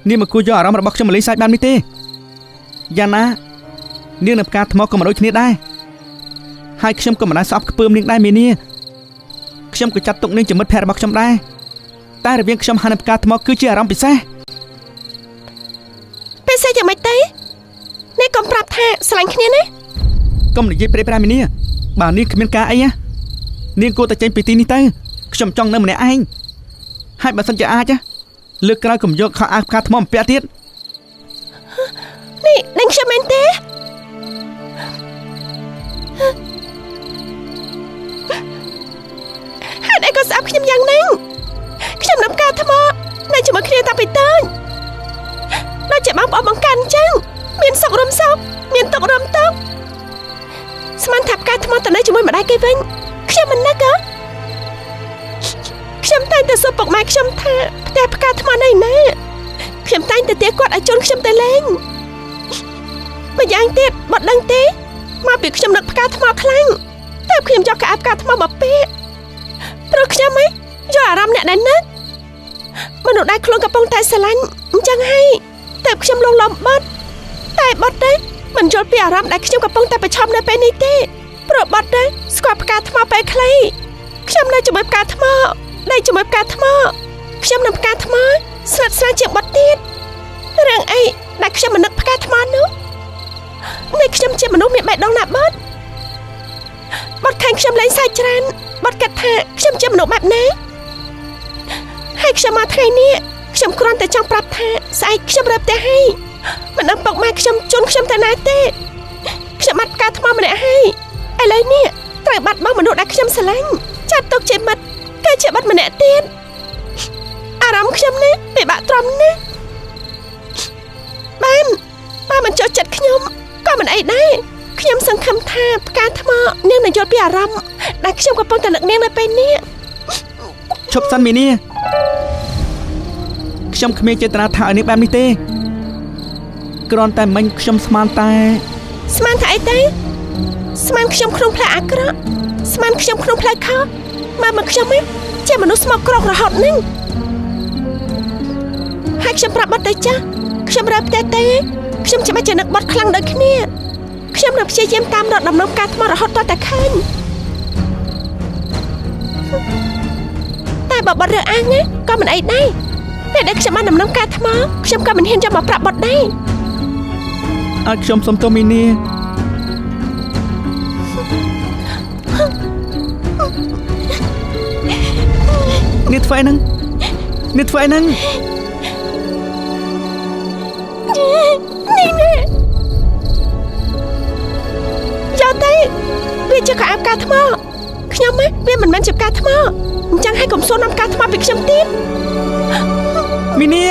នាងមកគួរយកអារម្មណ៍របស់ខ្ញុំមកលេងសើចបាននេះទេយ៉ាងណានាងនឹងផ្កាថ្មក៏មិនដូចគ្នាដែរហើយខ្ញុំក៏មិនដែលស្អប់ខ្ពើមនាងដែរមីនីខ្ញុំក៏ចាត់ទុកនាងជាមិត្តភក្តិរបស់ខ្ញុំដែរតែរវាងខ្ញុំហើយនឹងផ្កាថ្មគឺជាអារម្មណ៍ពិសេសយ៉ាងម៉េចទេនេះកុំប្រាប់ថាស្រឡាញ់គ្នាណាកុំនិយាយព្រៃប្រាមីនីបើនាងគ្មានការអីនាងគួរតែចេញពីទីនេះទៅខ្ញុំចង់នៅម្នាក់ឯងហើយបើសិនជាអាចលើកក្រោយកុំយកខោអាវផ្កាថ្មមកពាក់ទៀតនេះនឹងខ្ញុំមែនទេហេតុអីក៏ស្អប់ខ្ញុំយ៉ាងហ្នឹងខ្ញុំនឹងផ្កាថ្មនៅជាមួយគ្នាតាពីតើដូចជាបងប្អូនបង្កាន់អញ្ចឹងមានសុខរំសុខមានទុក្ខរំទុក្ខស្មានថាផ្កាថ្មទៅនៅជាមួយម្ដាយគេវិញខ្ញុំមិននឹកខ្ញុំតែងតែសួរពុកម៉ែខ្ញុំថាផ្ទះផ្កាថ្មនៅណាខ្ញុំតែងតែទាគាត់ឲ្យជូនខ្ញុំទៅលេងម្យ៉ាងទៀតបាត់ដឹងទេមកពីខ្ញុំនឹកផ្កាថ្មខ្លាំងតែខ្ញុំយកកៅអៅផ្កាថ្មមកពាក់ព្រោះខ្ញុំយកអារម្មណ៍អ្នកដែលនឹកមនុស្សដែលខ្លួនកំពុងតែស្រឡាញ់អញ្ចឹងហើយតែខ្ញុំលងលំបាត់តែបាត់ទេមិនយល់ពីអារម្មណ៍ដែលខ្ញុំកំពុងតែប្រឈមនៅពេលនេះទេព្រោះបាត់ទេស្គាល់ផ្កាថ្មពេលខ្លីខ្ញុំនៅជាមួយផ្កាថ្មដេកជាមួយផ្កាថ្មខ្ញុំនឹងផ្កាថ្មស្និទ្ធស្នាលជាងបាត់ទៀតរឿងអីដែលខ្ញុំមិននឹកផ្កាថ្មនោះនេះខ្ញុំជាមនុស្សមានបេះដូងណាបាត់បាត់ខាងខ្ញុំលែងសើចច្រើនបាត់គិតថាខ្ញុំជាមនុស្សបែបណាហើយខ្ញុំមកថ្ងៃនេះខ្ញុំគ្រាន់តែចង់ប្រាប់ថាស្អែកខ្ញុំរើផ្ទះហើយមិនដឹងពុកម៉ែខ្ញុំជូនខ្ញុំទៅណាទេខ្ញុំបាត់ផ្កាថ្មម្នាក់ហើយឥឡូវនេះត្រូវបាត់បង់មនុស្សដែលខ្ញុំស្រឡាញ់ចាត់ទុកជាមិត្តគឺជាបាត់ម្នាក់ទៀតអារម្មណ៍ខ្ញុំនេះពិបាកទ្រាំណាស់បានមិនចូលចិត្តខ្ញុំក៏មិនអីដែរខ្ញុំសង្ឃឹមថាផ្កាថ្មនាងនឹងយល់ពីអារម្មណ៍ដែលខ្ញុំកំពុងតែនឹកនាងនៅពេលនេះឈប់សិនមីនីខ្ញុំគ្មានចេតនាថាឲ្យនាងបែបនេះទេគ្រាន់តែមិញខ្ញុំស្មានថាអីទេស្មានខ្ញុំក្នុងផ្លូវអាក្រក់ស្មានខ្ញុំក្នុងផ្លូវខុសមកខ្ញុំជាមនុស្សស្មោកគ្រោករហូតនឹងហើយខ្ញុំប្រាប់បាត់ទៅចាស់ខ្ញុំរើផ្ទះទេខ្ញុំច្បាស់ជានឹកបាត់ខ្លាំងដូចគ្នាខ្ញុំនឹងព្យាយាមតាមរកដំណំការថ្មរហូតតតែឃើញតែបើបាត់រើអាងក៏មិនអីដែរពេលដែលខ្ញុំបានដំណំការថ្មខ្ញុំក៏មិនហ៊ានចាំមកប្រាប់បាត់ដែរឲ្យខ្ញុំសុំទោសមីនីនេះធ្វើអីហ្នឹងនេះយកទៅវាជាកៅអៅផ្កាថ្មខ្ញុំវាមិនមែនជាផ្កាថ្មអញ្ចឹងឲ្យកុំសួរនាំផ្កាថ្មពីខ្ញុំទៀតមីនី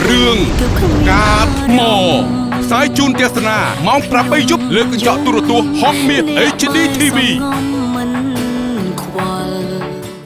រឿងផ្កាថ្មផ្សាយជូនទស្សនាម៉ោង 8 យប់លើកញ្ចក់ទូរទស្សន៍ហុងមាស HD TV